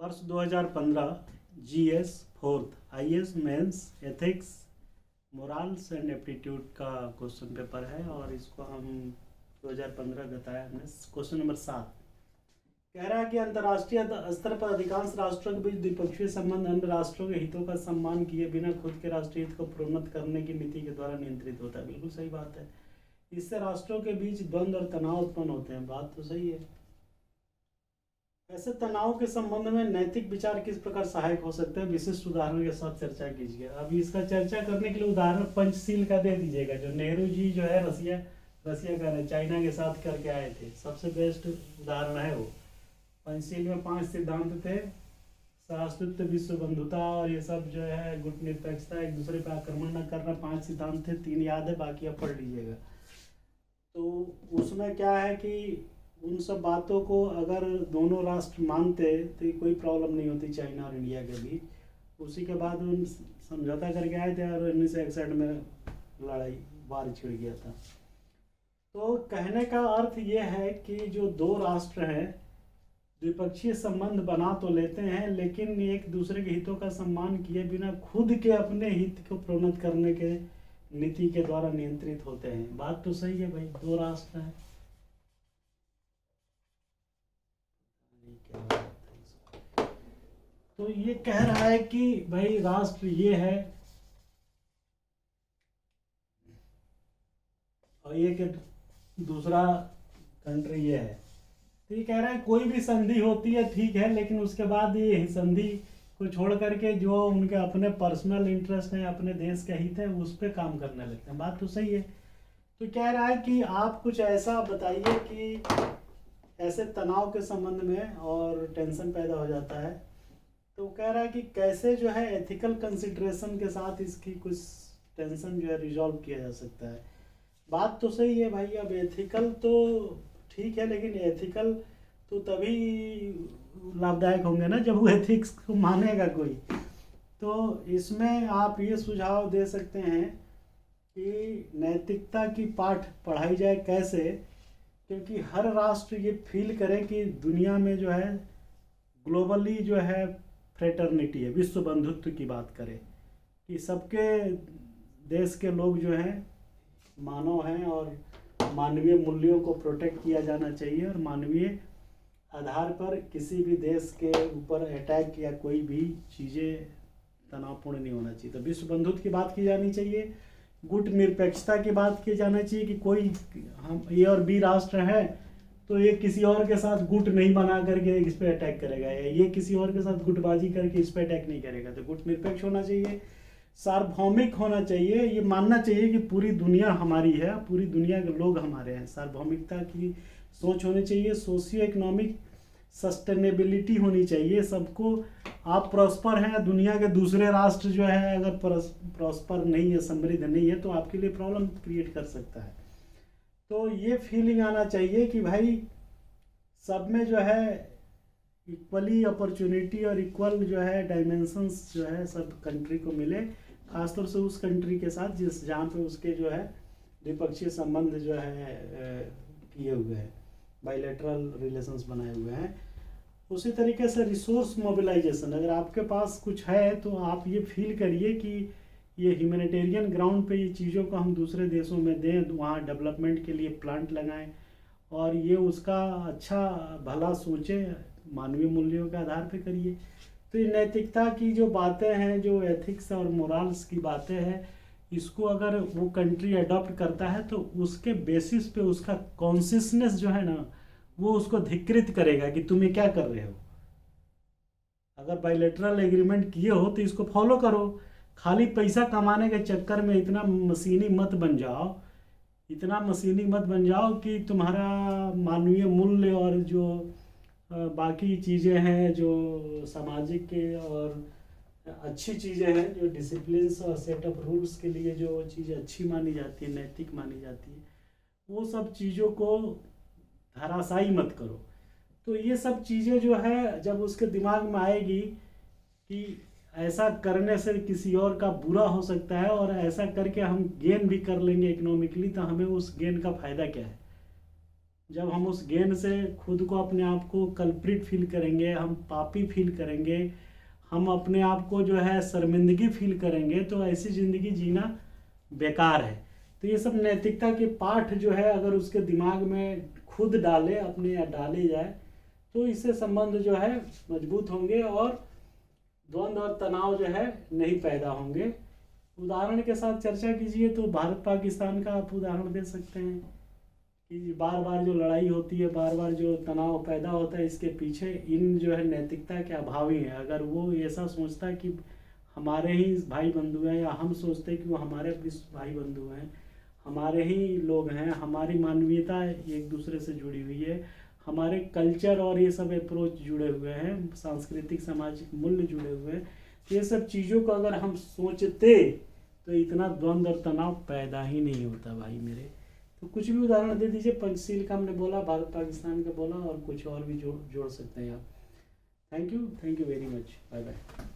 वर्ष 2015 GS fourth IAS mains ethics morals and aptitude का question paper है और इसको हम 2015 बताया हमने। क्वेश्चन नंबर 7 कह रहा है कि अंतर्राष्ट्रीय स्तर पर अधिकांश राष्ट्रों के बीच द्विपक्षीय संबंध अन्य राष्ट्रों के हितों का सम्मान किए बिना खुद के राष्ट्रीय हित को प्रोन्नत करने की नीति के द्वारा नियंत्रित होता है। बिल्कुल सही बात है। इससे राष्ट्रों के बीच द्वंद्व और तनाव उत्पन्न होते हैं। बात तो सही है। ऐसे तनाव के संबंध में नैतिक विचार किस प्रकार सहायक हो सकते हैं, विशिष्ट उदाहरण के साथ चर्चा कीजिए। अभी इसका चर्चा करने के लिए उदाहरण पंचशील का दे दीजिएगा, जो नेहरू जी जो है रसिया का नहीं, चाइना के साथ करके आए थे। सबसे बेस्ट उदाहरण है वो। पंचशील में 5 सिद्धांत थे, सहअस्तित्व, विश्व बंधुता और ये सब जो है, गुटनिरपेक्षता, एक दूसरे पर आक्रमण न करना, 5 सिद्धांत थे। 3 याद है, बाकी आप पढ़ लीजिएगा। तो उसमें क्या है कि उन सब बातों को अगर दोनों राष्ट्र मानते तो कोई प्रॉब्लम नहीं होती चाइना और इंडिया के बीच। उसी के बाद उन समझौता करके आए थे और 1961 में वार छिड़ गया था। तो कहने का अर्थ ये है कि जो 2 राष्ट्र हैं द्विपक्षीय संबंध बना तो लेते हैं, लेकिन एक दूसरे के हितों का सम्मान किए बिना खुद के अपने हित को प्रोन्नत करने के नीति के द्वारा नियंत्रित होते हैं। बात तो सही है भाई, 2 राष्ट्र हैं। तो ये कह रहा है कि भाई राष्ट्र ये है और ये कि दूसरा कंट्री ये है। तो ये कह रहा है कोई भी संधि होती है ठीक है, लेकिन उसके बाद ये संधि को छोड़ करके जो उनके अपने पर्सनल इंटरेस्ट हैं, अपने देश के हित है, उस पर काम करने लगते हैं। बात तो सही है। तो कह रहा है कि आप कुछ ऐसा बताइए कि ऐसे तनाव के संबंध में और टेंशन पैदा हो जाता है। तो कह रहा है कि कैसे जो है एथिकल कंसिडरेशन के साथ इसकी कुछ टेंशन जो है रिजॉल्व किया जा सकता है। बात तो सही है भाई। अब एथिकल तो ठीक है, लेकिन एथिकल तो तभी लाभदायक होंगे ना जब वो एथिक्स को मानेगा कोई। तो इसमें आप ये सुझाव दे सकते हैं कि नैतिकता की पाठ पढ़ाई जाए कैसे, क्योंकि हर राष्ट्र ये फील करे कि दुनिया में जो है ग्लोबली जो है फ्रेटर्निटी है, विश्व बंधुत्व की बात करें कि सबके देश के लोग जो हैं मानव हैं और मानवीय मूल्यों को प्रोटेक्ट किया जाना चाहिए और मानवीय आधार पर किसी भी देश के ऊपर अटैक या कोई भी चीज़ें तनावपूर्ण नहीं होना चाहिए। तो विश्व बंधुत्व की बात की जानी चाहिए, गुट निरपेक्षता की बात की जाना चाहिए कि कोई हम ए और बी राष्ट्र है तो ये किसी और के साथ गुट नहीं बना करके इस पे अटैक करेगा, या ये किसी और के साथ गुटबाजी करके इस पे अटैक नहीं करेगा। तो गुट निरपेक्ष होना चाहिए, सार्वभौमिक होना चाहिए। ये मानना चाहिए कि पूरी दुनिया हमारी है, पूरी दुनिया के लोग हमारे हैं। सार्वभौमिकता की सोच होनी चाहिए। सोशियो इकोनॉमिक सस्टेनेबिलिटी होनी चाहिए। सबको आप प्रॉस्पर हैं, दुनिया के दूसरे राष्ट्र जो है अगर प्रॉस्पर नहीं है, समृद्ध नहीं है, तो आपके लिए प्रॉब्लम क्रिएट कर सकता है। तो ये फीलिंग आना चाहिए कि भाई सब में जो है इक्वली अपॉर्चुनिटी और इक्वल जो है डायमेंशंस जो है सब कंट्री को मिले, खासतौर से उस कंट्री के साथ जहाँ पे उसके जो है द्विपक्षीय संबंध जो है किए हुए हैं, बायलैटरल रिलेशंस बनाए हुए हैं। उसी तरीके से रिसोर्स मोबिलाइजेशन, अगर आपके पास कुछ है तो आप ये फील करिए कि ये ह्यूमैनिटेरियन ग्राउंड पे ये चीज़ों को हम दूसरे देशों में दें, वहाँ डेवलपमेंट के लिए प्लांट लगाएं और ये उसका अच्छा भला सोचें, मानवीय मूल्यों के आधार पे करिए। तो ये नैतिकता की जो बातें हैं, जो एथिक्स और मोरल्स की बातें हैं, इसको अगर वो कंट्री अडॉप्ट करता है तो उसके बेसिस पे उसका कॉन्शियसनेस जो है ना, वो उसको धिक्कृत करेगा कि तुम ये क्या कर रहे हो। अगर बायलैटरल एग्रीमेंट किए हो तो इसको फॉलो करो। खाली पैसा कमाने के चक्कर में इतना मशीनी मत बन जाओ, इतना मशीनी मत बन जाओ कि तुम्हारा मानवीय मूल्य और जो बाकी चीज़ें हैं, जो सामाजिक के और अच्छी चीज़ें हैं, जो डिसिप्लिन्स और सेट ऑफ रूल्स के लिए जो चीज़ें अच्छी मानी जाती है, नैतिक मानी जाती है, वो सब चीज़ों को धराशायी मत करो। तो ये सब चीज़ें जो है जब उसके दिमाग में आएगी कि ऐसा करने से किसी और का बुरा हो सकता है और ऐसा करके हम गेन भी कर लेंगे इकोनॉमिकली, तो हमें उस गेन का फ़ायदा क्या है। जब हम उस गेन से खुद को अपने आप को कल्प्रिट फील करेंगे, हम पापी फील करेंगे, हम अपने आप को जो है शर्मिंदगी फील करेंगे, तो ऐसी ज़िंदगी जीना बेकार है। तो ये सब नैतिकता के पाठ जो है अगर उसके दिमाग में खुद डाले अपने या डाले जाए तो इससे संबंध जो है मजबूत होंगे और द्वंद्व और तनाव जो है नहीं पैदा होंगे। उदाहरण के साथ चर्चा कीजिए तो भारत पाकिस्तान का आप उदाहरण दे सकते हैं कि बार बार जो लड़ाई होती है, बार बार जो तनाव पैदा होता है, इसके पीछे इन जो है नैतिकता के अभाव ही है। अगर वो ऐसा सोचता कि हमारे ही भाई बंधु हैं, या हम सोचते कि वो हमारे भाई बंधु हैं, हमारे ही लोग हैं, हमारी मानवीयता एक दूसरे से जुड़ी हुई है, हमारे कल्चर और ये सब अप्रोच जुड़े हुए हैं, सांस्कृतिक सामाजिक मूल्य जुड़े हुए हैं, तो ये सब चीज़ों को अगर हम सोचते तो इतना द्वंद्व और तनाव पैदा ही नहीं होता भाई मेरे। तो कुछ भी उदाहरण दे दीजिए, पंचशील का हमने बोला, भारत पाकिस्तान का बोला, और कुछ और भी जोड़ सकते हैं आप। Thank you very much, bye bye.